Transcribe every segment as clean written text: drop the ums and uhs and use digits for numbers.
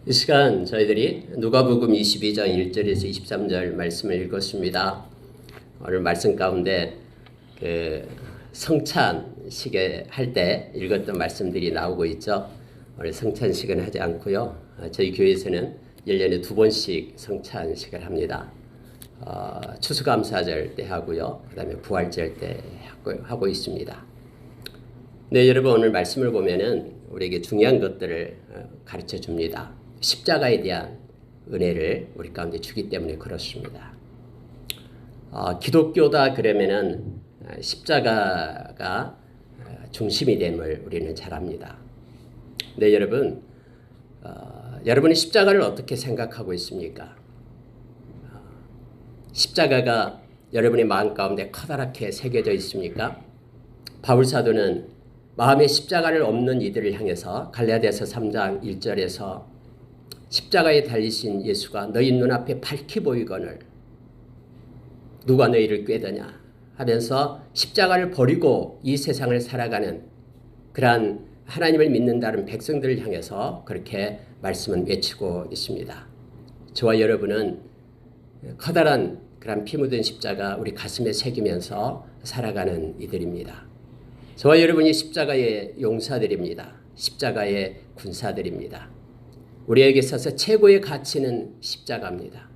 이 시간 저희들이 누가복음 22장 1절에서 23절 말씀을 읽었습니다. 오늘 말씀 가운데 성찬식에 할 때 읽었던 말씀들이 나오고 있죠. 오늘 성찬식은 하지 않고요. 저희 교회에서는 1년에 2번씩 성찬식을 합니다. 추수감사절 때 하고요. 그 다음에 부활절 때 하고 있습니다. 네, 여러분 오늘 말씀을 보면은 우리에게 중요한 것들을 가르쳐 줍니다. 십자가에 대한 은혜를 우리 가운데 주기 때문에 그렇습니다. 기독교다 그러면은 십자가가 중심이 됨을 우리는 잘 압니다. 네, 여러분, 여러분이 십자가를 어떻게 생각하고 있습니까? 십자가가 여러분의 마음 가운데 커다랗게 새겨져 있습니까? 바울 사도는 마음에 십자가를 없는 이들을 향해서 갈라디아서 3장 1절에서 십자가에 달리신 예수가 너희 눈앞에 밝히 보이거늘 누가 너희를 꾀더냐 하면서 십자가를 버리고 이 세상을 살아가는 그러한 하나님을 믿는다는 백성들을 향해서 그렇게 말씀은 외치고 있습니다. 저와 여러분은 커다란 그런 피 묻은 십자가 우리 가슴에 새기면서 살아가는 이들입니다. 저와 여러분이 십자가의 용사들입니다. 십자가의 군사들입니다. 우리에게 있어서 최고의 가치는 십자가입니다.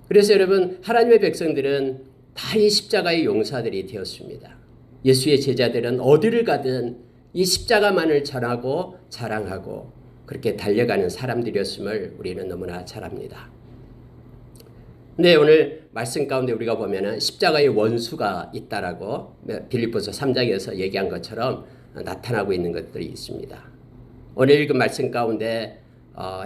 그래서 여러분 하나님의 백성들은 다 이 십자가의 용사들이 되었습니다. 예수의 제자들은 어디를 가든 이 십자가만을 전하고 자랑하고 그렇게 달려가는 사람들이었음을 우리는 너무나 잘 압니다. 근데 오늘 말씀 가운데 우리가 보면은 십자가의 원수가 있다라고 빌립보서 3장에서 얘기한 것처럼 나타나고 있는 것들이 있습니다. 오늘 읽은 말씀 가운데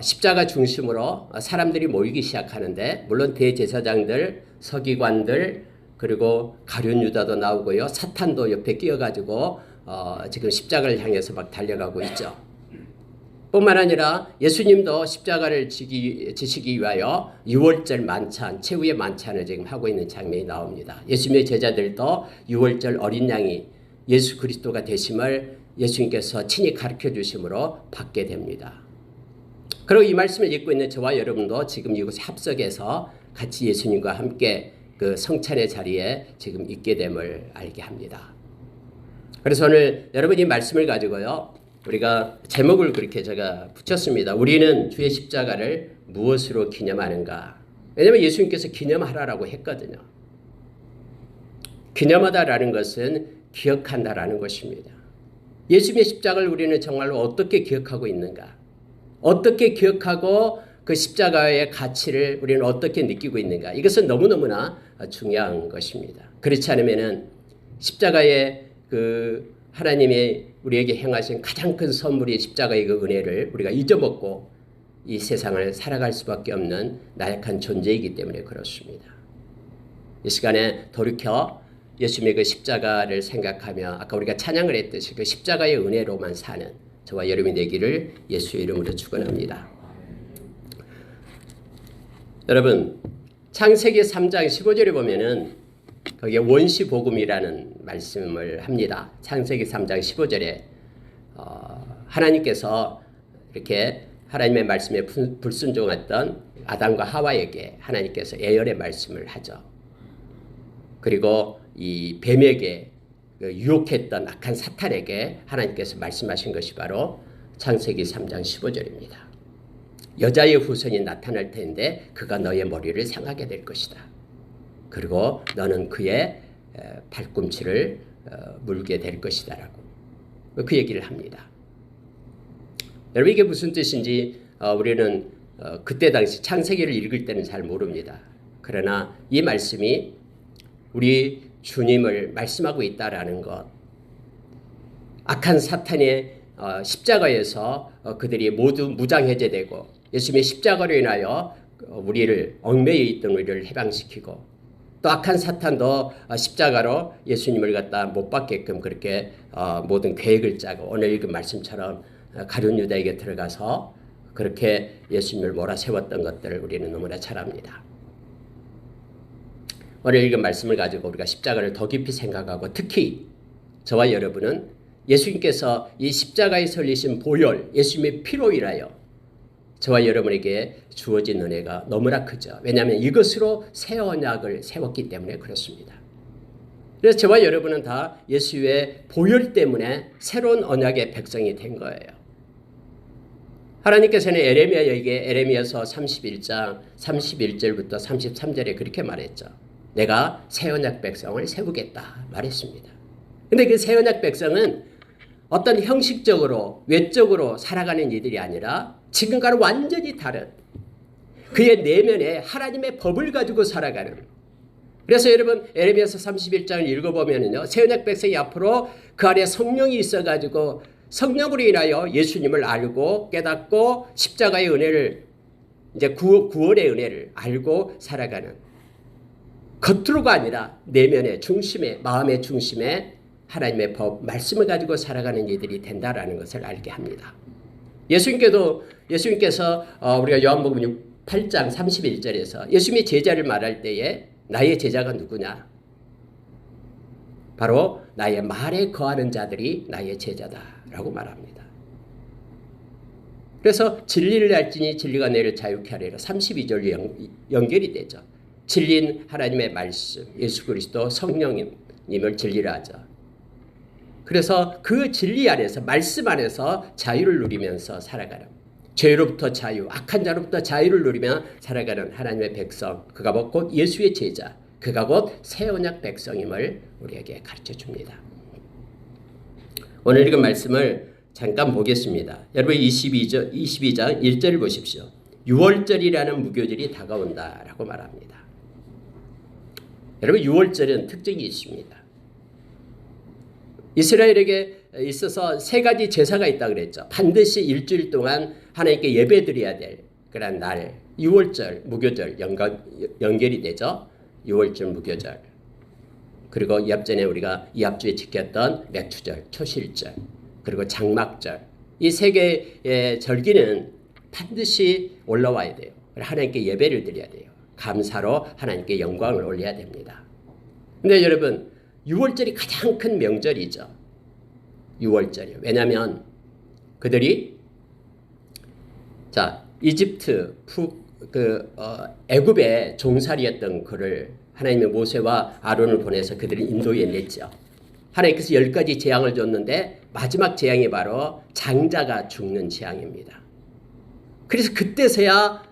십자가 중심으로 사람들이 모이기 시작하는데 물론 대제사장들, 서기관들 그리고 가룟 유다도 나오고요. 사탄도 옆에 끼어가지고 지금 십자가를 향해서 막 달려가고 있죠. 뿐만 아니라 예수님도 십자가를 지시기 위하여 6월절 만찬, 최후의 만찬을 지금 하고 있는 장면이 나옵니다. 예수님의 제자들도 6월절 어린 양이 예수 그리스도가 되심을 예수님께서 친히 가르쳐 주심으로 받게 됩니다. 그리고 이 말씀을 읽고 있는 저와 여러분도 지금 이곳에 합석해서 같이 예수님과 함께 그 성찬의 자리에 지금 있게 됨을 알게 합니다. 그래서 오늘 여러분 이 말씀을 가지고요. 우리가 제목을 그렇게 제가 붙였습니다. 우리는 주의 십자가를 무엇으로 기념하는가? 왜냐하면 예수님께서 기념하라라고 했거든요. 기념하다라는 것은 기억한다라는 것입니다. 예수님의 십자가를 우리는 정말로 어떻게 기억하고 있는가? 어떻게 기억하고 그 십자가의 가치를 우리는 어떻게 느끼고 있는가? 이것은 너무너무나 중요한 것입니다. 그렇지 않으면은 십자가의 그 하나님이 우리에게 행하신 가장 큰 선물이 십자가의 그 은혜를 우리가 잊어먹고 이 세상을 살아갈 수밖에 없는 나약한 존재이기 때문에 그렇습니다. 이 시간에 돌이켜 예수님의 그 십자가를 생각하며 아까 우리가 찬양을 했듯이 그 십자가의 은혜로만 사는 저와 여러분이 되기를 예수의 이름으로 축원합니다. 여러분 창세기 3장 15절에 보면은 거기에 원시복음이라는 말씀을 합니다. 창세기 3장 15절에 하나님께서 이렇게 하나님의 말씀에 불순종했던 아담과 하와에게 하나님께서 예언의 말씀을 하죠. 그리고 이 뱀에게 유혹했던 악한 사탄에게 하나님께서 말씀하신 것이 바로 창세기 3장 15절입니다. 여자의 후손이 나타날 텐데 그가 너의 머리를 상하게 될 것이다. 그리고 너는 그의 발꿈치를 물게 될 것이다 라고 그 얘기를 합니다. 여러분 이게 무슨 뜻인지 우리는 그때 당시 창세기를 읽을 때는 잘 모릅니다. 그러나 이 말씀이 우리 주님을 말씀하고 있다라는 것, 악한 사탄의 십자가에서 그들이 모두 무장해제되고 예수님의 십자가로 인하여 우리를 얽매여 있던 우리를 해방시키고 또 악한 사탄도 십자가로 예수님을 갖다 못 받게끔 그렇게 모든 계획을 짜고 오늘 읽은 말씀처럼 가룟 유다에게 들어가서 그렇게 예수님을 몰아세웠던 것들을 우리는 너무나 잘 압니다. 오늘 읽은 말씀을 가지고 우리가 십자가를 더 깊이 생각하고 특히 저와 여러분은 예수님께서 이 십자가에 설리신 보혈, 예수님의 피로 인하여 저와 여러분에게 주어진 은혜가 너무나 크죠. 왜냐하면 이것으로 새 언약을 세웠기 때문에 그렇습니다. 그래서 저와 여러분은 다 예수의 보혈 때문에 새로운 언약의 백성이 된 거예요. 하나님께서는 에레미야에게 에레미야서 31장 31절부터 33절에 그렇게 말했죠. 내가 새 언약 백성을 세우겠다 말했습니다. 근데 그 새 언약 백성은 어떤 형식적으로 외적으로 살아가는 이들이 아니라 지금과는 완전히 다른 그의 내면에 하나님의 법을 가지고 살아가는. 그래서 여러분 에레미야서 31장을 읽어보면요, 새 언약 백성이 앞으로 그 안에 성령이 있어가지고 성령으로 인하여 예수님을 알고 깨닫고 십자가의 은혜를 이제 구원의 은혜를 알고 살아가는, 겉으로가 아니라 내면의 중심에, 마음의 중심에 하나님의 법, 말씀을 가지고 살아가는 이들이 된다라는 것을 알게 합니다. 예수님께서 우리가 요한복음 8장 31절에서 예수님의 제자를 말할 때에 나의 제자가 누구냐? 바로 나의 말에 거하는 자들이 나의 제자다라고 말합니다. 그래서 진리를 알지니 진리가 너희를 자유케 하리라 32절로 연결이 되죠. 진리는 하나님의 말씀, 예수 그리스도 성령님을 진리라 하죠. 그래서 그 진리 안에서, 말씀 안에서 자유를 누리면서 살아가는, 죄로부터 자유, 악한 자로부터 자유를 누리며 살아가는 하나님의 백성, 그가 곧 예수의 제자, 그가 곧 새 언약 백성임을 우리에게 가르쳐 줍니다. 오늘 읽은 말씀을 잠깐 보겠습니다. 여러분 22장 1절을 보십시오. 6월절이라는 무교절이 다가온다라고 말합니다. 여러분 6월절은 특징이 있습니다. 이스라엘에게 있어서 세 가지 제사가 있다고 그랬죠. 반드시 일주일 동안 하나님께 예배드려야 될 그런 날, 6월절 무교절 연결이 되죠. 6월절 무교절. 그리고 이합전에 우리가 이합주에 지켰던 맥추절, 초실절, 그리고 장막절. 이 세 개의 절기는 반드시 올라와야 돼요. 하나님께 예배를 드려야 돼요. 감사로 하나님께 영광을 올려야 됩니다. 근데 여러분 6월절이 가장 큰 명절이죠. 6월절이요. 왜냐하면 그들이 이집트 애굽의 종살이였던 그를 하나님의 모세와 아론을 보내서 그들을 인도해 냈죠. 하나님께서 10가지 재앙을 줬는데 마지막 재앙이 바로 장자가 죽는 재앙입니다. 그래서 그때서야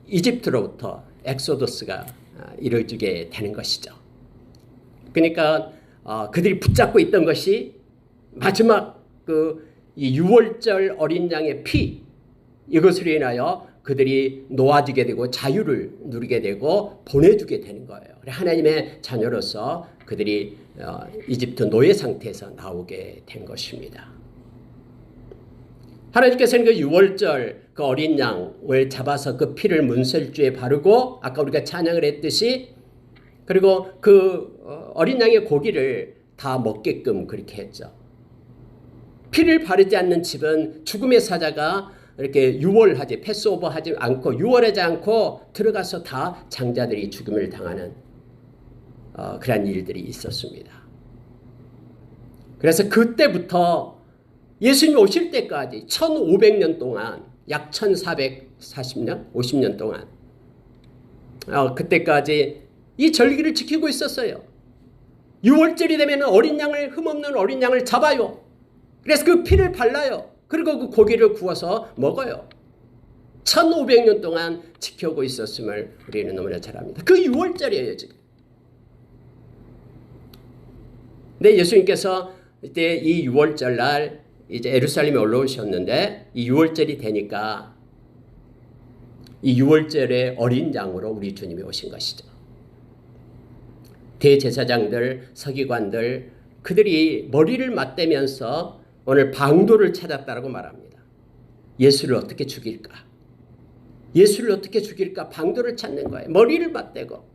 이집트로부터 엑소더스가 이루어지게 되는 것이죠. 그러니까 그들이 붙잡고 있던 것이 마지막 이 6월절 어린 양의 피, 이것으로 인하여 그들이 놓아지게 되고 자유를 누리게 되고 보내주게 되는 거예요. 하나님의 자녀로서 그들이 이집트 노예 상태에서 나오게 된 것입니다. 하나님께서는 그 6월절 그 어린 양을 잡아서 그 피를 문설주에 바르고 아까 우리가 찬양을 했듯이, 그리고 그 어린 양의 고기를 다 먹게끔 그렇게 했죠. 피를 바르지 않는 집은 죽음의 사자가 이렇게 유월하지, 패스오버하지 않고 유월하지 않고 들어가서 다 장자들이 죽음을 당하는 그런 일들이 있었습니다. 그래서 그때부터 예수님이 오실 때까지 1500년 동안, 약 1440년, 50년 동안 그때까지 이 절기를 지키고 있었어요. 6월절이 되면 어린 양을, 흠없는 어린 양을 잡아요. 그래서 그 피를 발라요. 그리고 그 고기를 구워서 먹어요. 1500년 동안 지켜오고 있었음을 우리는 너무나 잘 압니다. 그 6월절이에요 지금. 근데 예수님께서 이때 이 6월절 날 이제 예루살렘에 올라오셨는데, 이 6월절이 되니까 이 6월절의 어린 양으로 우리 주님이 오신 것이죠. 대제사장들, 서기관들, 그들이 머리를 맞대면서 오늘 방도를 찾았다라고 말합니다. 예수를 어떻게 죽일까? 예수를 어떻게 죽일까? 방도를 찾는 거예요. 머리를 맞대고.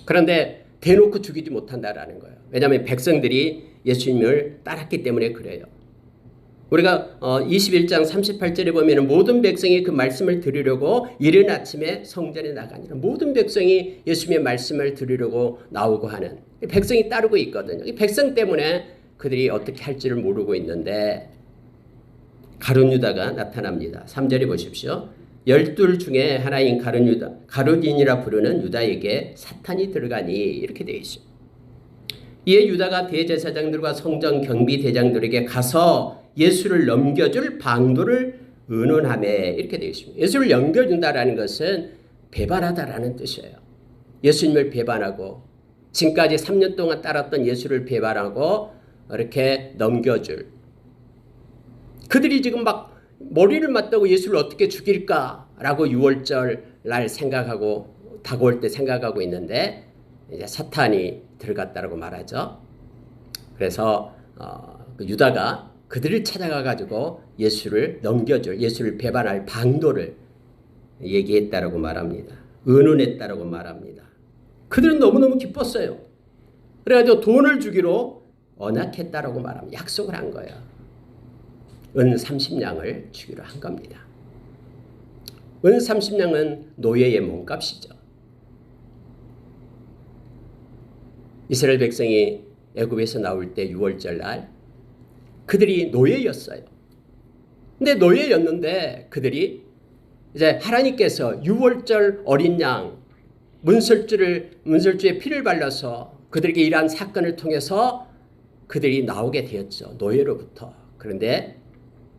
그런데 대놓고 죽이지 못한다라는 거예요. 왜냐하면 백성들이 예수님을 따랐기 때문에 그래요. 우리가 21장 38절에 보면 모든 백성이 그 말씀을 들으려고 이른 아침에 성전에 나가니라. 모든 백성이 예수님의 말씀을 들으려고 나오고 하는, 백성이 따르고 있거든요. 이 백성 때문에 그들이 어떻게 할지를 모르고 있는데, 가룟 유다가 나타납니다. 3절에 보십시오. 12 중에 하나인 가룟이라 부르는 유다에게 사탄이 들어가니 이렇게 되어 있습니다. 이에 유다가 대제사장들과 성전 경비대장들에게 가서 예수를 넘겨줄 방도를 의논하매 이렇게 되어 있습니다. 예수를 넘겨준다라는 것은 배반하다라는 뜻이에요. 예수님을 배반하고 지금까지 3년 동안 따랐던 예수를 배반하고 이렇게 넘겨줄. 그들이 지금 막 머리를 맞대고 예수를 어떻게 죽일까라고 6월절 날 생각하고 다가올 때 생각하고 있는데 이제 사탄이 들어갔다라고 말하죠. 그래서 유다가 그들을 찾아가 가지고 예수를 넘겨줄, 예수를 배반할 방도를 얘기했다라고 말합니다. 의논했다라고 말합니다. 그들은 너무너무 기뻤어요. 그래가지고 돈을 주기로 언약했다라고 말합니다. 약속을 한 거예요. 은 30냥을 주기로 한 겁니다. 은 30냥은 노예의 몸값이죠. 이스라엘 백성이 애굽에서 나올 때 6월절 날 그들이 노예였어요. 근데 노예였는데 그들이 이제 하나님께서 6월절 어린 양 문설주에 피를 발라서 그들에게 일한 사건을 통해서 그들이 나오게 되었죠. 노예로부터. 그런데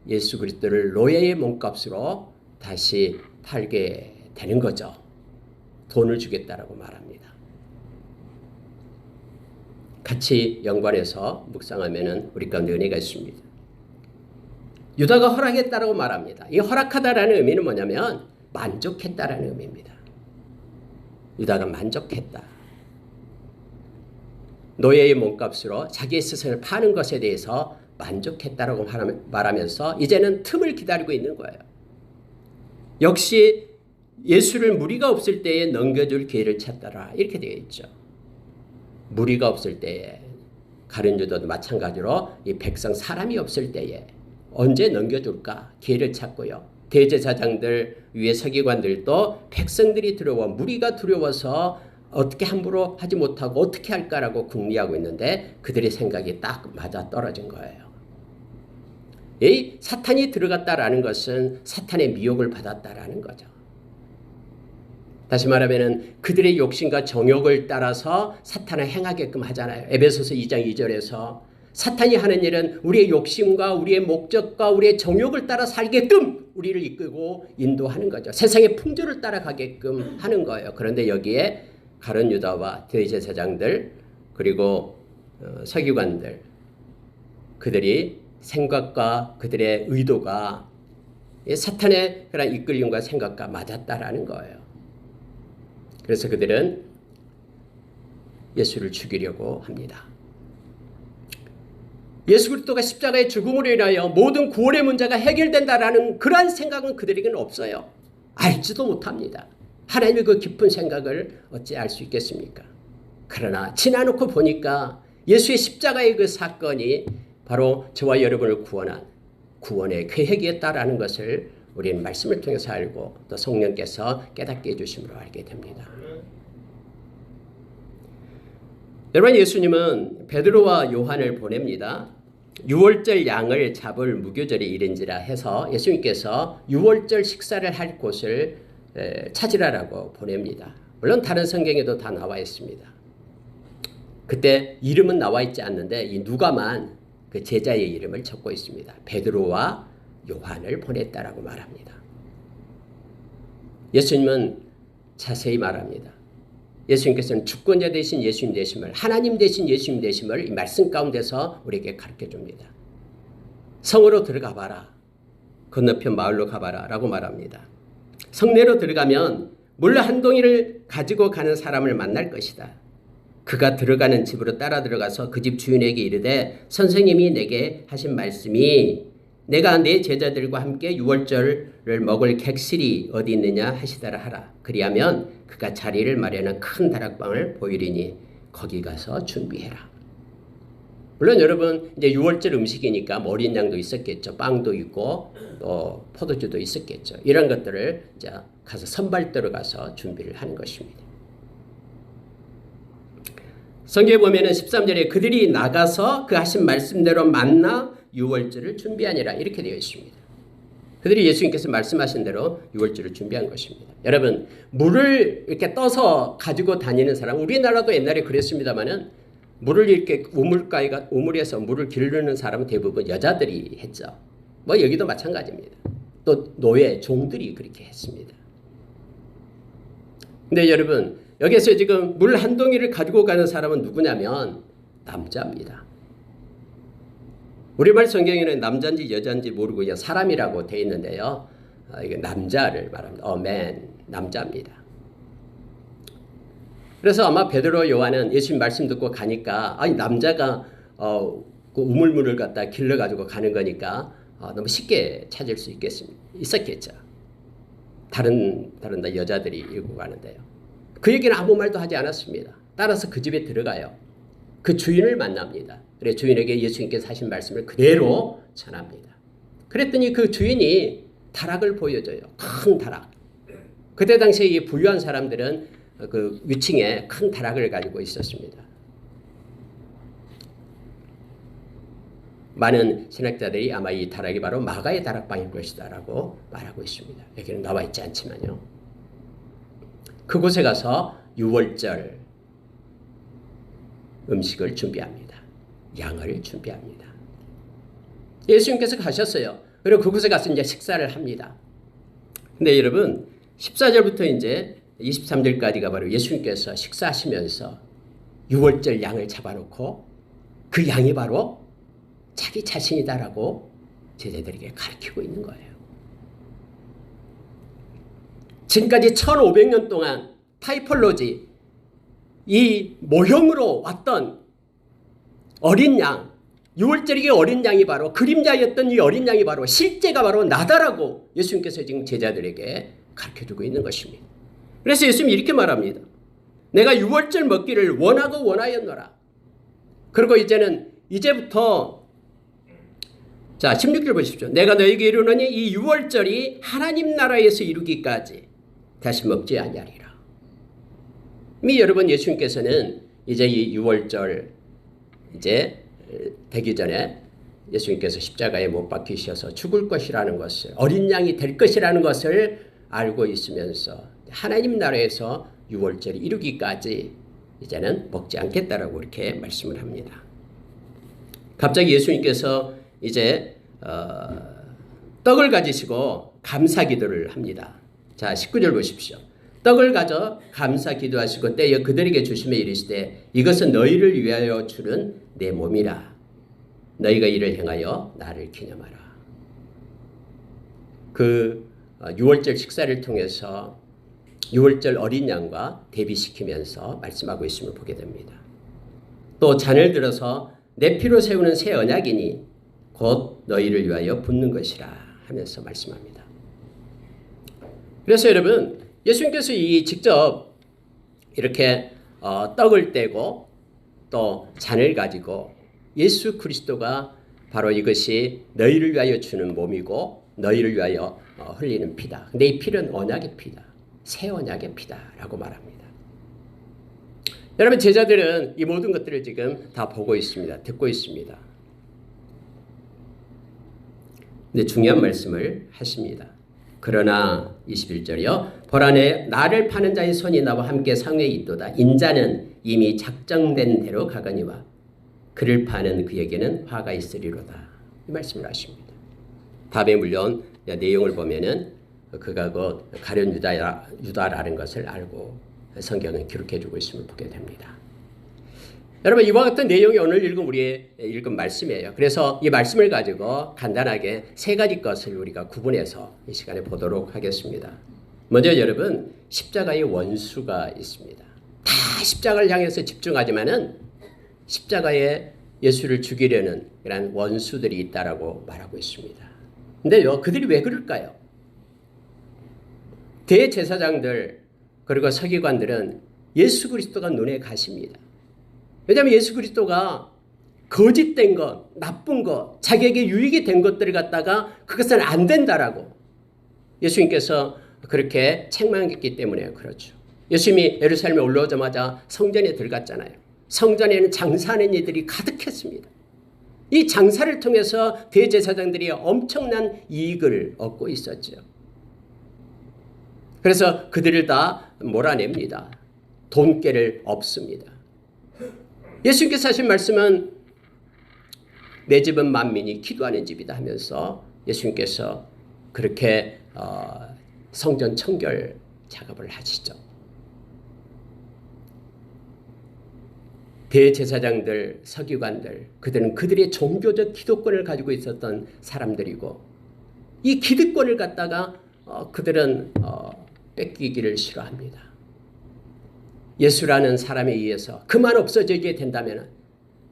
예수 그리스도를 노예의 몸값으로 다시 팔게 되는 거죠. 돈을 주겠다라고 말합니다. 같이 연관해서 묵상하면 우리 가운데 은혜가 있습니다. 유다가 허락했다라고 말합니다. 이 허락하다라는 의미는 뭐냐면 만족했다라는 의미입니다. 유다가 만족했다. 노예의 몸값으로 자기의 스승을 파는 것에 대해서 만족했다라고 말하면서 이제는 틈을 기다리고 있는 거예요. 역시 예수를 무리가 없을 때에 넘겨줄 기회를 찾더라. 이렇게 되어 있죠. 무리가 없을 때에 가룟 유다도 마찬가지로 이 백성 사람이 없을 때에 언제 넘겨줄까 기회를 찾고요. 대제사장들 위에 서기관들도 백성들이 두려워 무리가 두려워서 어떻게 함부로 하지 못하고 어떻게 할까라고 궁리하고 있는데 그들의 생각이 딱 맞아 떨어진 거예요. 이 사탄이 들어갔다라는 것은 사탄의 미혹을 받았다라는 거죠. 다시 말하면 그들의 욕심과 정욕을 따라서 사탄을 행하게끔 하잖아요. 에베소서 2장 2절에서 사탄이 하는 일은 우리의 욕심과 우리의 목적과 우리의 정욕을 따라 살게끔 우리를 이끌고 인도하는 거죠. 세상의 풍조를 따라가게끔 하는 거예요. 그런데 여기에 가룟 유다와 대제사장들 그리고 서기관들 그들이 생각과 그들의 의도가 사탄의 그런 이끌림과 생각과 맞았다라는 거예요. 그래서 그들은 예수를 죽이려고 합니다. 예수 그리스도가 십자가의 죽음으로 인하여 모든 구원의 문제가 해결된다라는 그러한 생각은 그들에게는 없어요. 알지도 못합니다. 하나님의 그 깊은 생각을 어찌 알 수 있겠습니까? 그러나 지나놓고 보니까 예수의 십자가의 그 사건이 바로 저와 여러분을 구원한 구원의 계획이었다라는 것을 우리는 말씀을 통해서 알고 또 성령께서 깨닫게 해주심으로 알게 됩니다. 여러분 예수님은 베드로와 요한을 보냅니다. 6월절 양을 잡을 무교절이 이른지라 해서 예수님께서 6월절 식사를 할 곳을 찾으라라고 보냅니다. 물론 다른 성경에도 다 나와 있습니다. 그때 이름은 나와 있지 않는데 이 누가만 그 제자의 이름을 적고 있습니다. 베드로와 요한을 보냈다라고 말합니다. 예수님은 자세히 말합니다. 예수님께서는 주권자 되신 예수님 되심을 하나님 되신 예수님 되심을 이 말씀 가운데서 우리에게 가르쳐 줍니다. 성으로 들어가 봐라. 건너편 마을로 가봐라 라고 말합니다. 성내로 들어가면 물 한 동이를 가지고 가는 사람을 만날 것이다. 그가 들어가는 집으로 따라 들어가서 그 집 주인에게 이르되 선생님이 내게 하신 말씀이 내가 내 제자들과 함께 유월절을 먹을 객실이 어디 있느냐 하시더라 하라. 그리하면 그가 자리를 마련한 큰 다락방을 보이리니 거기 가서 준비해라. 물론 여러분 이제 유월절 음식이니까 어린 양도 있었겠죠. 빵도 있고 또 포도주도 있었겠죠. 이런 것들을 이제 가서 선발대로 가서 준비를 하는 것입니다. 성경에 보면은 13절에 그들이 나가서 그 하신 말씀대로 만나 유월절을 준비하니라 이렇게 되어 있습니다. 그들이 예수님께서 말씀하신 대로 유월절을 준비한 것입니다. 여러분, 물을 이렇게 떠서 가지고 다니는 사람, 우리나라도 옛날에 그랬습니다마는 물을 이렇게 우물에서 물을 기르는 사람은 대부분 여자들이 했죠. 뭐 여기도 마찬가지입니다. 또 노예, 종들이 그렇게 했습니다. 근데 여러분, 여기서 지금 물 한 동이를 가지고 가는 사람은 누구냐면 남자입니다. 우리말 성경에는 남자인지 여자인지 모르고 그냥 사람이라고 되어 있는데요. 이게 남자를 말합니다. man, 남자입니다. 그래서 아마 베드로 요한은 예수님 말씀 듣고 가니까 아니 남자가 그 우물물을 갖다 길러 가지고 가는 거니까 너무 쉽게 찾을 수 있었겠죠. 다른 여자들이 일고 가는데요. 그 얘기는 아무 말도 하지 않았습니다. 따라서 그 집에 들어가요. 그 주인을 만납니다. 그래 주인에게 예수님께서 하신 말씀을 그대로 전합니다. 그랬더니 그 주인이 다락을 보여줘요. 큰 다락. 그때 당시에 이 부유한 사람들은 그 위층에 큰 다락을 가지고 있었습니다. 많은 신학자들이 아마 이 다락이 바로 마가의 다락방일 것이다 라고 말하고 있습니다. 여기는 나와 있지 않지만요. 그곳에 가서 유월절 음식을 준비합니다. 양을 준비합니다. 예수님께서 가셨어요. 그리고 그곳에 가서 이제 식사를 합니다. 근데 여러분 14절부터 이제 23절까지가 바로 예수님께서 식사하시면서 유월절 양을 잡아놓고 그 양이 바로 자기 자신이다라고 제자들에게 가르치고 있는 거예요. 지금까지 1500년 동안 타이폴로지 이 모형으로 왔던 어린 양, 유월절의 어린 양이 바로 그림자였던 이 어린 양이 바로 실제가 바로 나다라고 예수님께서 지금 제자들에게 가르쳐주고 있는 것입니다. 그래서 예수님이 이렇게 말합니다. 내가 유월절 먹기를 원하고 원하였노라. 그리고 이제부터 자 16절 보십시오. 내가 너에게 이르노니 이 유월절이 하나님 나라에서 이루기까지 다시 먹지 아니하리라. 이미 여러분 예수님께서는 이제 이 유월절 이제 되기 전에 예수님께서 십자가에 못 박히셔서 죽을 것이라는 것을 어린 양이 될 것이라는 것을 알고 있으면서 하나님 나라에서 유월절이 이루기까지 이제는 먹지 않겠다라고 이렇게 말씀을 합니다. 갑자기 예수님께서 이제 떡을 가지시고 감사 기도를 합니다. 자 19절 보십시오. 떡을 가져 감사 기도하시고 떼어 그들에게 주시며 이르시되 이것은 너희를 위하여 주는 내 몸이라. 너희가 이를 행하여 나를 기념하라. 그 유월절 식사를 통해서 유월절 어린 양과 대비시키면서 말씀하고 있음을 보게 됩니다. 또 잔을 들어서 내 피로 세우는 새 언약이니 곧 너희를 위하여 붓는 것이라 하면서 말씀합니다. 그래서 여러분 예수님께서 이 직접 이렇게 떡을 떼고 또 잔을 가지고 예수 그리스도가 바로 이것이 너희를 위하여 주는 몸이고 너희를 위하여 흘리는 피다. 근데 이 피는 언약의 피다. 새 언약의 피다라고 말합니다. 여러분 제자들은 이 모든 것들을 지금 다 보고 있습니다. 듣고 있습니다. 근데 중요한 말씀을 하십니다. 그러나 21절이요. 보라 나를 파는 자의 손이 나와 함께 상회에 있도다. 인자는 이미 작정된 대로 가거니와 그를 파는 그에게는 화가 있으리로다. 이 말씀을 하십니다. 답에 물론 내용을 보면은 그가 곧 가룟 유다라는 것을 알고 성경은 기록해주고 있음을 보게 됩니다. 여러분 이와 같은 내용이 오늘 우리의 읽은 말씀이에요. 그래서 이 말씀을 가지고 간단하게 세 가지 것을 우리가 구분해서 이 시간에 보도록 하겠습니다. 먼저 여러분 십자가의 원수가 있습니다. 다 십자가를 향해서 집중하지만은 십자가에 예수를 죽이려는 그런 원수들이 있다라고 말하고 있습니다. 근데요 그들이 왜 그럴까요? 대제사장들 그리고 서기관들은 예수 그리스도가 눈에 가십니다. 왜냐하면 예수 그리스도가 거짓된 것, 나쁜 것, 자기에게 유익이 된 것들을 갖다가 그것은 안 된다라고 예수님께서 그렇게 책망했기 때문에 그렇죠. 예수님이 예루살렘에 올라오자마자 성전에 들어갔잖아요. 성전에는 장사하는 이들이 가득했습니다. 이 장사를 통해서 대제사장들이 엄청난 이익을 얻고 있었죠. 그래서 그들을 다 몰아냅니다. 돈꾀를 없습니다. 예수님께서 하신 말씀은 내 집은 만민이 기도하는 집이다 하면서 예수님께서 그렇게 성전 청결 작업을 하시죠. 대제사장들, 서기관들, 그들은 그들의 종교적 기득권을 가지고 있었던 사람들이고 이 기득권을 갖다가 그들은 뺏기기를 싫어합니다. 예수라는 사람에 의해서 그만 없어지게 된다면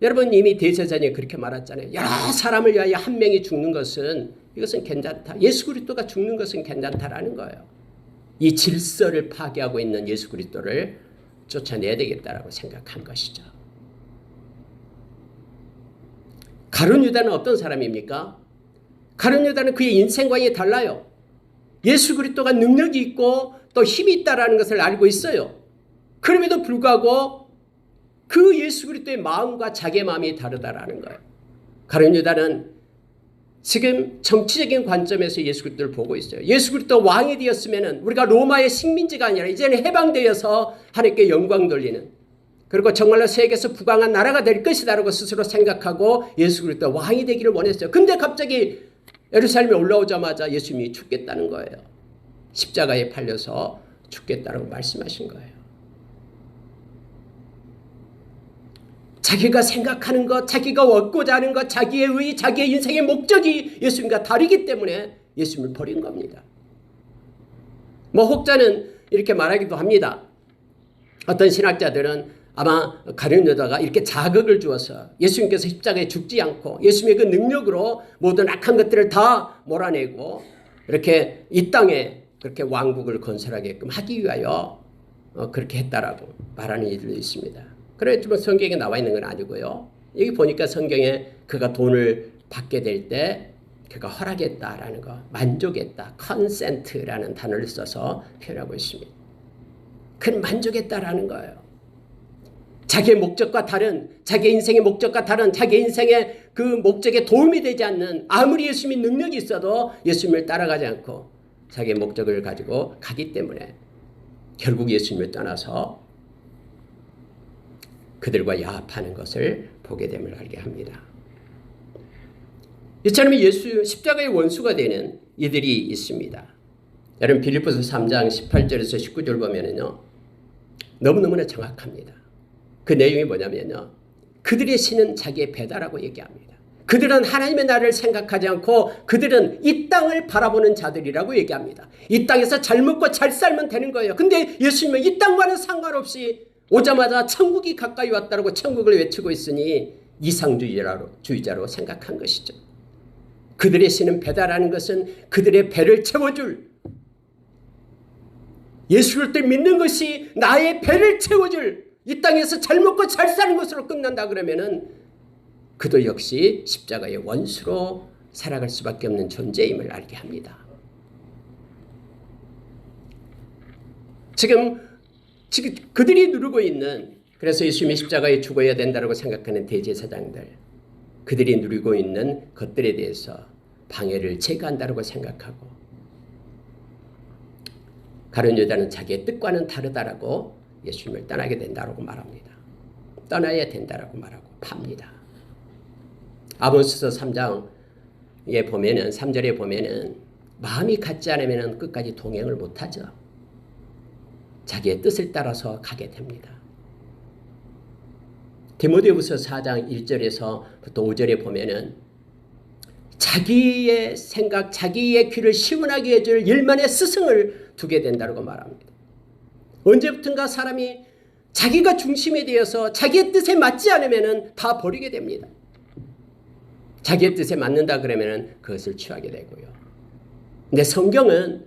여러분 이미 대제사장이 그렇게 말했잖아요. 여러 사람을 위하여 한 명이 죽는 것은 이것은 괜찮다. 예수 그리스도가 죽는 것은 괜찮다라는 거예요. 이 질서를 파괴하고 있는 예수 그리스도를 쫓아내야 되겠다라고 생각한 것이죠. 가룟 유다는 어떤 사람입니까? 가룟 유다는 그의 인생관이 달라요. 예수 그리스도가 능력이 있고 또 힘이 있다라는 것을 알고 있어요. 그럼에도 불구하고 그 예수 그리스도의 마음과 자기의 마음이 다르다라는 거예요. 가룟 유다는 지금 정치적인 관점에서 예수 그리스도를 보고 있어요. 예수 그리스도 왕이 되었으면 우리가 로마의 식민지가 아니라 이제는 해방되어서 하나님께 영광 돌리는 그리고 정말로 세계에서 부강한 나라가 될 것이다라고 스스로 생각하고 예수 그리스도 왕이 되기를 원했어요. 근데 갑자기 예루살렘에 올라오자마자 예수님이 죽겠다는 거예요. 십자가에 팔려서 죽겠다라고 말씀하신 거예요. 자기가 생각하는 것, 자기가 얻고자 하는 것, 자기의 의, 자기의 인생의 목적이 예수님과 다르기 때문에 예수님을 버린 겁니다. 혹자는 이렇게 말하기도 합니다. 어떤 신학자들은 아마 가룟 유다가 이렇게 자극을 주어서 예수님께서 십자가에 죽지 않고 예수님의 그 능력으로 모든 악한 것들을 다 몰아내고 이렇게 이 땅에 그렇게 왕국을 건설하게끔 하기 위하여 그렇게 했다라고 말하는 이들도 있습니다. 그렇지만 성경에 나와 있는 건 아니고요. 여기 보니까 성경에 그가 돈을 받게 될 때 그가 허락했다라는 거, 만족했다, consent라는 단어를 써서 표현하고 있습니다. 그는 만족했다라는 거예요. 자기의 목적과 다른, 자기 인생의 목적과 다른, 자기 인생의 그 목적에 도움이 되지 않는 아무리 예수님이 능력이 있어도 예수님을 따라가지 않고 자기의 목적을 가지고 가기 때문에 결국 예수님을 떠나서 그들과 야합하는 것을 보게 됨을 알게 합니다. 이처럼 예수 십자가의 원수가 되는 이들이 있습니다. 여러분 빌립보서 3장 18절에서 19절 보면은요. 너무너무나 정확합니다. 그 내용이 뭐냐면요. 그들의 신은 자기의 배다라고 얘기합니다. 그들은 하나님의 나라를 생각하지 않고 그들은 이 땅을 바라보는 자들이라고 얘기합니다. 이 땅에서 잘 먹고 잘 살면 되는 거예요. 근데 예수님은 이 땅과는 상관없이 오자마자 천국이 가까이 왔다고 천국을 외치고 있으니 이상주의자로 생각한 것이죠. 그들의 신은 배다라는 것은 그들의 배를 채워줄 예수를 믿는 것이 나의 배를 채워줄 이 땅에서 잘 먹고 잘 사는 것으로 끝난다 그러면은 그도 역시 십자가의 원수로 살아갈 수밖에 없는 존재임을 알게 합니다. 지금 그들이 누르고 있는 그래서 예수님이 십자가에 죽어야 된다고 생각하는 대제사장들 그들이 누리고 있는 것들에 대해서 방해를 제거한다고 생각하고 가룟 유다는 자기의 뜻과는 다르다라고 예수님을 떠나게 된다고 말합니다. 떠나야 된다라고 말하고 팝니다. 아모스서 3장에 보면은 3절에 보면은 마음이 같지 않으면 끝까지 동행을 못하죠. 자기의 뜻을 따라서 가게 됩니다. 디모데후서 4장 1절에서부터 5절에 보면은 자기의 생각, 자기의 귀를 시원하게 해줄 일만의 스승을 두게 된다고 말합니다. 언제부턴가 사람이 자기가 중심이 되어서 자기의 뜻에 맞지 않으면 다 버리게 됩니다. 자기의 뜻에 맞는다 그러면 그것을 취하게 되고요. 근데 성경은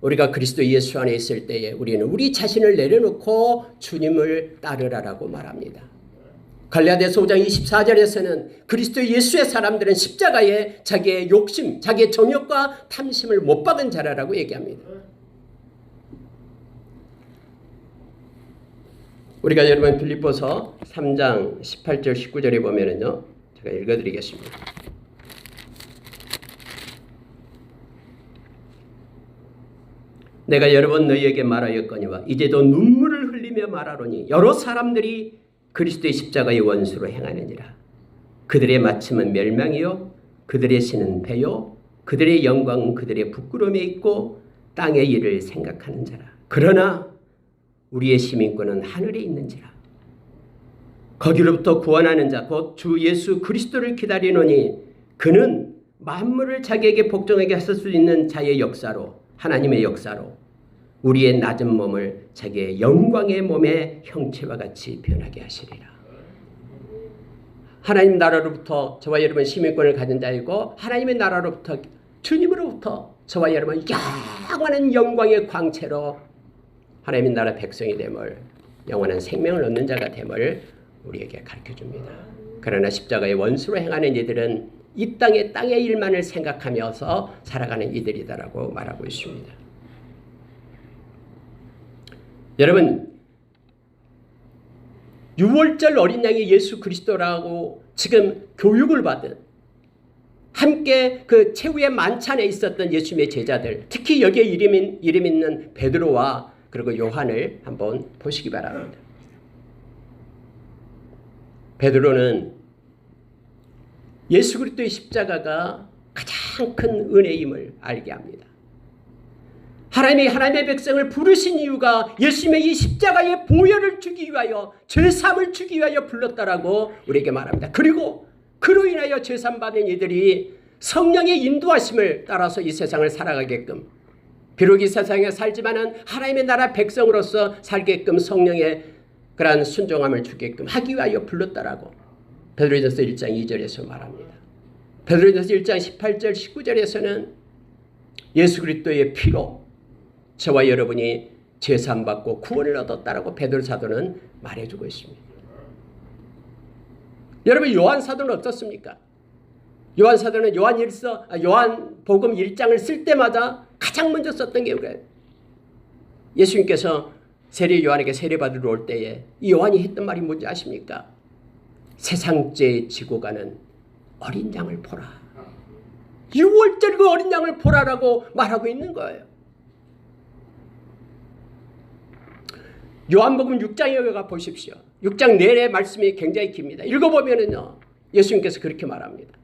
우리가 그리스도 예수 안에 있을 때에 우리는 우리 자신을 내려놓고 주님을 따르라라고 말합니다. 갈라디아서 5장 24절에서는 그리스도 예수의 사람들은 십자가에 자기의 욕심, 자기의 정욕과 탐심을 못 박은 자라라고 얘기합니다. 우리가 여러분 빌립보서 3장 18절 19절에 보면은요. 제가 읽어드리겠습니다. 내가 여러 번 너희에게 말하였거니와 이제도 눈물을 흘리며 말하노니 여러 사람들이 그리스도의 십자가의 원수로 행하느니라. 그들의 마침은 멸망이요 그들의 신은 배요 그들의 영광은 그들의 부끄러움에 있고 땅의 일을 생각하는 자라. 그러나 우리의 시민권은 하늘에 있는지라. 거기로부터 구원하는 자 곧 주 예수 그리스도를 기다리노니 그는 만물을 자기에게 복종하게 하실 수 있는 자의 역사로 하나님의 역사로 우리의 낮은 몸을 자기의 영광의 몸의 형체와 같이 변하게 하시리라. 하나님 나라로부터 저와 여러분 시민권을 가진 자이고 하나님의 나라로부터 주님으로부터 저와 여러분 영원한 영광의 광채로 하나님의 나라 백성이 됨을 영원한 생명을 얻는 자가 됨을 우리에게 가르쳐줍니다. 그러나 십자가의 원수로 행하는 이들은 이 땅의 일만을 생각하면서 살아가는 이들이다라고 말하고 있습니다. 여러분 6월절 어린 양이 예수 그리스도라고 지금 교육을 받은 함께 그 최후의 만찬에 있었던 예수님의 제자들 특히 여기에 이름 있는 베드로와 그리고 요한을 한번 보시기 바랍니다. 베드로는 예수 그리스도의 십자가가 가장 큰 은혜임을 알게 합니다. 하나님의 백성을 부르신 이유가 예수님의 이 십자가의 보혈을 주기 위하여 죄사함을 주기 위하여 불렀다라고 우리에게 말합니다. 그리고 그로 인하여 죄사함 받은 이들이 성령의 인도하심을 따라서 이 세상을 살아가게끔 비록 이 세상에 살지만은 하나님의 나라 백성으로서 살게끔 성령의 그러한 순종함을 주게끔 하기 위하여 불렀다라고 베드로전서 1장 2절에서 말합니다. 베드로전서 1장 18절 19절에서는 예수 그리스도의 피로 저와 여러분이 죄사함 받고 구원을 얻었다라고 베드로 사도는 말해주고 있습니다. 여러분 요한 사도는 어떻습니까? 요한 사도는 요한복음 1장을 쓸 때마다 가장 먼저 썼던 게 우리가 예수님께서 세례 요한에게 세례 받으러 올 때에 이 요한이 했던 말이 뭔지 아십니까? 세상죄 지고 가는 어린 양을 보라. 6월절 그 어린 양을 보라라고 말하고 있는 거예요. 요한복음 6장에 가 보십시오. 6장 내내 말씀이 굉장히 깁니다. 읽어보면은요 예수님께서 그렇게 말합니다.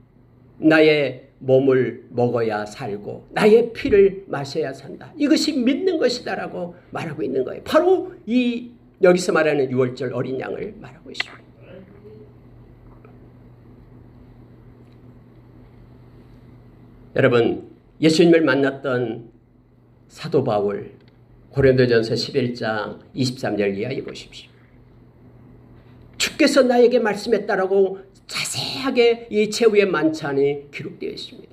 나의 몸을 먹어야 살고 나의 피를 마셔야 산다. 이것이 믿는 것이다라고 말하고 있는 거예요. 바로 이 여기서 말하는 6월절 어린 양을 말하고 있습니다. 여러분 예수님을 만났던 사도 바울 고린도전서 11장 23절 이하에 보십시오. 주께서 나에게 말씀했다라고 자세하게 이 최후의 만찬이 기록되어 있습니다.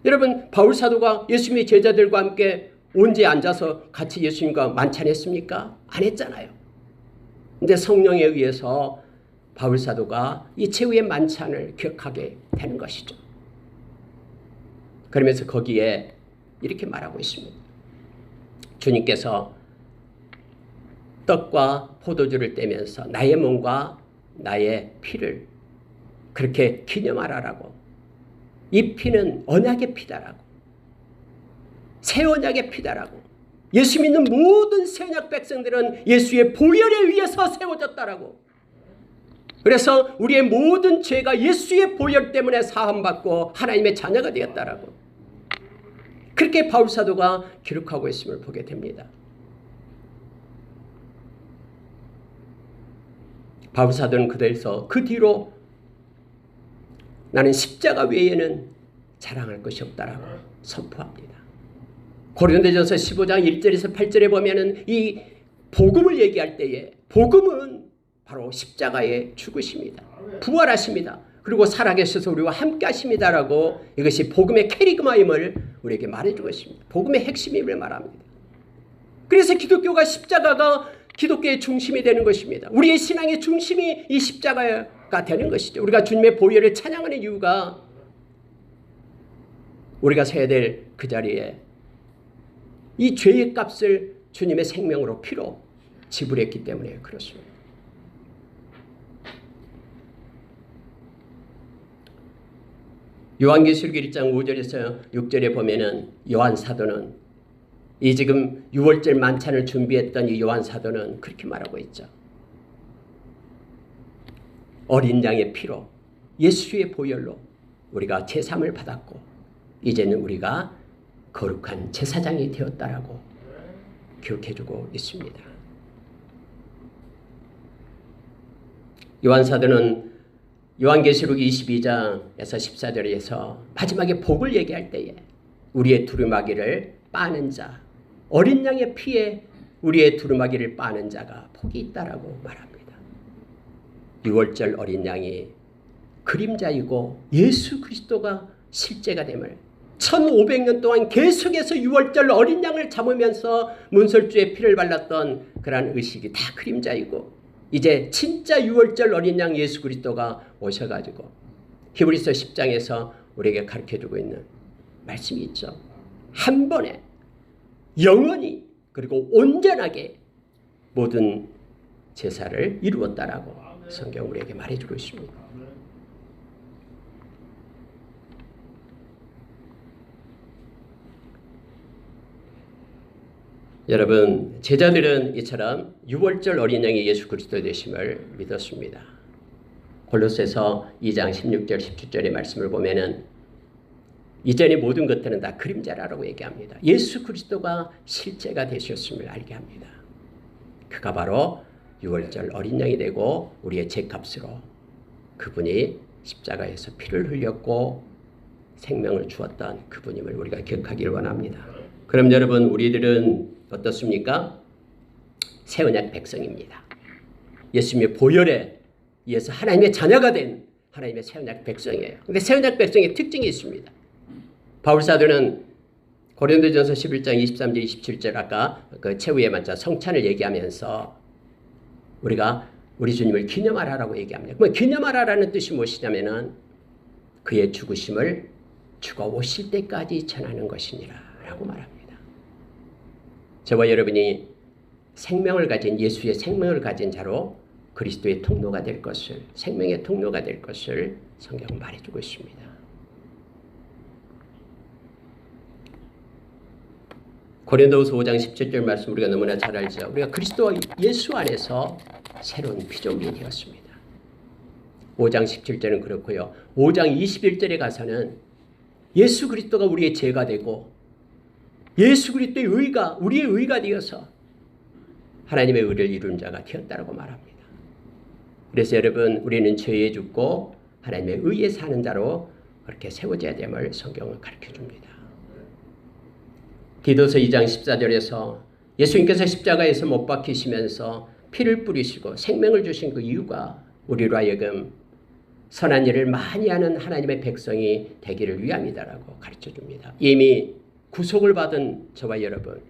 여러분 바울 사도가 예수님의 제자들과 함께 언제 앉아서 같이 예수님과 만찬했습니까? 안 했잖아요. 그런데 성령에 의해서 바울 사도가 이 최후의 만찬을 기억하게 되는 것이죠. 그러면서 거기에 이렇게 말하고 있습니다. 주님께서 떡과 포도주를 떼면서 나의 몸과 나의 피를 그렇게 기념하라라고. 이 피는 언약의 피다라고. 새 언약의 피다라고. 예수 믿는 모든 새 언약 백성들은 예수의 보혈에 의해서 세워졌다라고. 그래서 우리의 모든 죄가 예수의 보혈 때문에 사함받고 하나님의 자녀가 되었다라고. 그렇게 바울 사도가 기록하고 있음을 보게 됩니다. 바울 사도는 그래서 그 뒤로 나는 십자가 외에는 자랑할 것이 없다라고 선포합니다. 고린도전서 15장 1절에서 8절에 보면은 이 복음을 얘기할 때에 복음은 바로 십자가의 죽으심이다. 부활하십니다. 그리고 살아계셔서 우리와 함께 하십니다라고 이것이 복음의 캐리그마임을 우리에게 말해주고 있습니다. 복음의 핵심임을 말합니다. 그래서 기독교가 십자가가 기독교의 중심이 되는 것입니다. 우리의 신앙의 중심이 이 십자가가 되는 것이죠. 우리가 주님의 보혈을 찬양하는 이유가 우리가 서야 될 그 자리에 이 죄의 값을 주님의 생명으로 피로 지불했기 때문에 그렇습니다. 요한계시록 1장 5절에서 6절에 보면은 요한 사도는 이 지금 유월절 만찬을 준비했던 이 요한 사도는 그렇게 말하고 있죠. 어린 양의 피로 예수의 보혈로 우리가 제삼을 받았고 이제는 우리가 거룩한 제사장이 되었다라고 기록해주고 있습니다. 요한 사도는 요한계시록 22장에서 14절에서 마지막에 복을 얘기할 때에 우리의 두루마기를 빠는 자, 어린 양의 피에 우리의 두루마기를 빠는 자가 복이 있다라고 말합니다. 유월절 어린 양이 그림자이고 예수 그리스도가 실제가 됨을 1500년 동안 계속해서 유월절 어린 양을 잡으면서 문설주에 피를 발랐던 그러한 의식이 다 그림자이고 이제 진짜 유월절 어린 양 예수 그리스도가 오셔가지고 히브리서 10장에서 우리에게 가르쳐주고 있는 말씀이 있죠. 한 번에 영원히 그리고 온전하게 모든 제사를 이루었다라고 성경 우리에게 말해주고 있습니다. 여러분, 제자들은 이처럼 유월절 어린 양이 예수 그리스도 되심을 믿었습니다. 골로새서 2장 16절 17절의 말씀을 보면은 이전의 모든 것들은 다 그림자라고 얘기합니다. 예수 그리스도가 실제가 되셨음을 알게 합니다. 그가 바로 유월절 어린 양이 되고 우리의 죄값으로 그분이 십자가에서 피를 흘렸고 생명을 주었던 그분임을 우리가 기억하기를 원합니다. 그럼 여러분, 우리들은 어떻습니까? 새 언약 백성입니다. 예수님의 보혈에 의해서 하나님의 자녀가 된 하나님의 새 언약 백성이에요. 그런데 새 언약 백성의 특징이 있습니다. 바울 사도는 고린도전서 11장 23절 27절 아까 그 최후의 만찬 성찬을 얘기하면서 우리가 우리 주님을 기념하라고 얘기합니다. 그럼 기념하라라는 뜻이 무엇이냐면은 그의 죽으심을 주가 오실 때까지 전하는 것이니라라고 말합니다. 저와 여러분이 생명을 가진 예수의 생명을 가진 자로 그리스도의 통로가 될 것을 생명의 통로가 될 것을 성경은 말해주고 있습니다. 고린도후서 5장 17절 말씀 우리가 너무나 잘 알죠. 우리가 그리스도 예수 안에서 새로운 피조물이 되었습니다. 5장 17절은 그렇고요. 5장 21절에 가서는 예수 그리스도가 우리의 죄가 되고 예수 그리스도의 의가 우리의 의가 되어서 하나님의 의를 이룬 자가 되었다고 말합니다. 그래서 여러분, 우리는 죄에 죽고 하나님의 의에 사는 자로 그렇게 세워져야 됨을 성경은 가르쳐줍니다. 디도서 2장 14절에서 예수님께서 십자가에서 못 박히시면서 피를 뿌리시고 생명을 주신 그 이유가 우리로 하여금 선한 일을 많이 하는 하나님의 백성이 되기를 위함이다라고 가르쳐줍니다. 이미 구속을 받은 저와 여러분,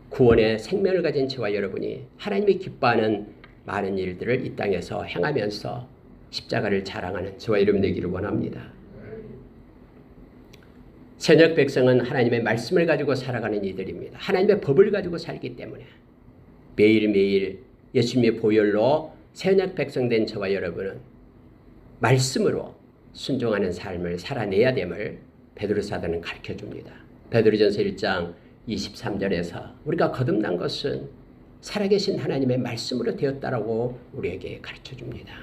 구원의 생명을 가진 저와 여러분이 하나님이 기뻐하는 많은 일들을 이 땅에서 행하면서 십자가를 자랑하는 저와 여러분 되기를 원합니다. 새언약 백성은 하나님의 말씀을 가지고 살아가는 이들입니다. 하나님의 법을 가지고 살기 때문에 매일매일 예수님의 보혈로 새언약 백성 된 저와 여러분은 말씀으로 순종하는 삶을 살아내야 됨을 베드로 사도는 가르쳐줍니다. 베드로전서 1장 23절에서 우리가 거듭난 것은 살아계신 하나님의 말씀으로 되었다라고 우리에게 가르쳐줍니다.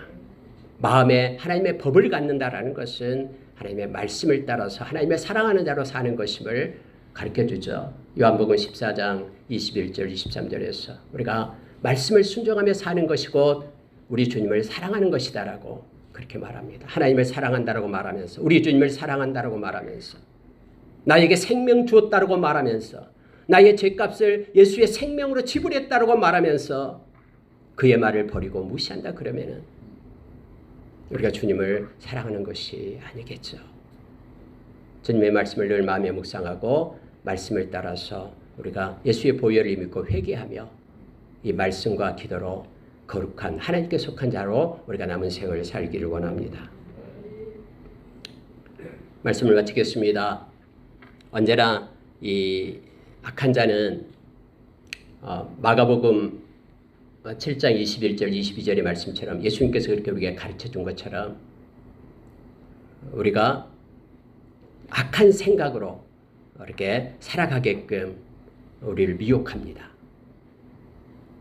마음에 하나님의 법을 갖는다라는 것은 하나님의 말씀을 따라서 하나님의 사랑하는 자로 사는 것임을 가르쳐주죠. 요한복음 14장 21절 23절에서 우리가 말씀을 순종하며 사는 것이고 우리 주님을 사랑하는 것이다라고 그렇게 말합니다. 하나님을 사랑한다라고 말하면서 우리 주님을 사랑한다라고 말하면서 나에게 생명 주었다라고 말하면서 나의 죄값을 예수의 생명으로 지불했다라고 말하면서 그의 말을 버리고 무시한다 그러면은 우리가 주님을 사랑하는 것이 아니겠죠. 주님의 말씀을 늘 마음에 묵상하고 말씀을 따라서 우리가 예수의 보혈을 믿고 회개하며 이 말씀과 기도로 거룩한 하나님께 속한 자로 우리가 남은 생을 살기를 원합니다. 말씀을 마치겠습니다. 언제나 이 악한 자는 마가복음 7장 21절 22절의 말씀처럼 예수님께서 그렇게 우리에게 가르쳐준 것처럼 우리가 악한 생각으로 이렇게 살아가게끔 우리를 미혹합니다.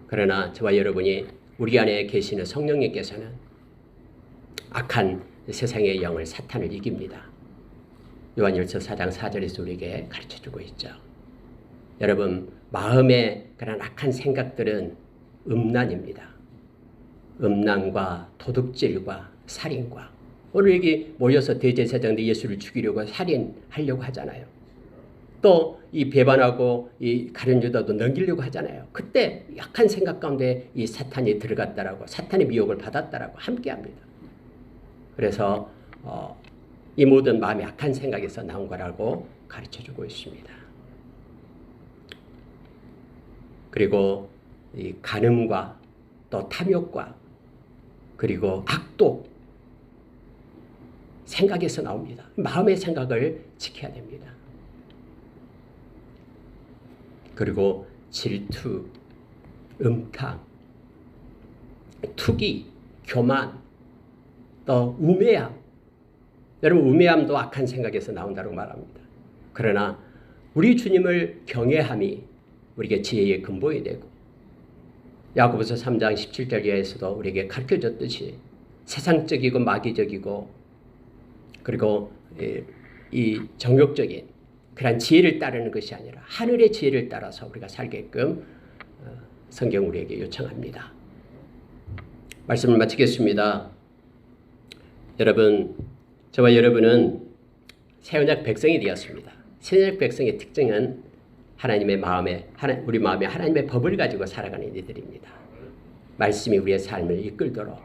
그러나 저와 여러분이 우리 안에 계시는 성령님께서는 악한 세상의 영을 사탄을 이깁니다. 요한일서 4장 4절에서 우리에게 가르쳐주고 있죠. 여러분 마음의 그런 악한 생각들은 음란입니다. 음란과 도둑질과 살인과 오늘 여기 모여서 대제사장들 예수를 죽이려고 살인하려고 하잖아요. 또 이 배반하고 이 가룟 유다도 넘기려고 하잖아요. 그때 약한 생각 가운데 이 사탄이 들어갔다라고 사탄의 미혹을 받았다라고 함께합니다. 그래서 이 모든 마음의 악한 생각에서 나온 거라고 가르쳐주고 있습니다. 그리고 이 간음과 또 탐욕과 그리고 악독 생각에서 나옵니다. 마음의 생각을 지켜야 됩니다. 그리고 질투, 음탕, 투기, 교만, 또 우매함. 여러분 우매함도 악한 생각에서 나온다고 말합니다. 그러나 우리 주님을 경외함이 우리에게 지혜의 근본이 되고 야고보서 3장 17절에서도 우리에게 가르쳐줬듯이 세상적이고 마귀적이고 그리고 이 정욕적인 그런 지혜를 따르는 것이 아니라 하늘의 지혜를 따라서 우리가 살게끔 성경 우리에게 요청합니다. 말씀을 마치겠습니다. 여러분, 저와 여러분은 새 언약 백성이 되었습니다. 새 언약 백성의 특징은 하나님의 마음에 우리 마음에 하나님의 법을 가지고 살아가는 이들입니다. 말씀이 우리의 삶을 이끌도록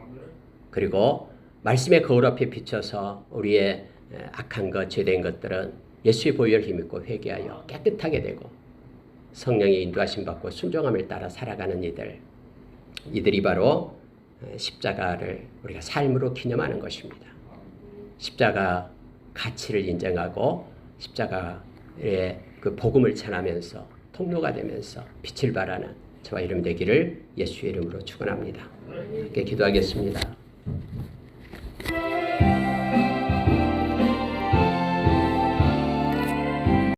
그리고 말씀의 거울 앞에 비춰서 우리의 악한 것, 죄된 것들은 예수의 보혈 힘입고 회개하여 깨끗하게 되고 성령의 인도하심 받고 순종함을 따라 살아가는 이들이 바로 십자가를 우리가 삶으로 기념하는 것입니다. 십자가 가치를 인정하고 십자가의 그 복음을 전하면서 통로가 되면서 빛을 발하는 저와 여러분 되기를 예수의 이름으로 축원합니다. 함께 기도하겠습니다.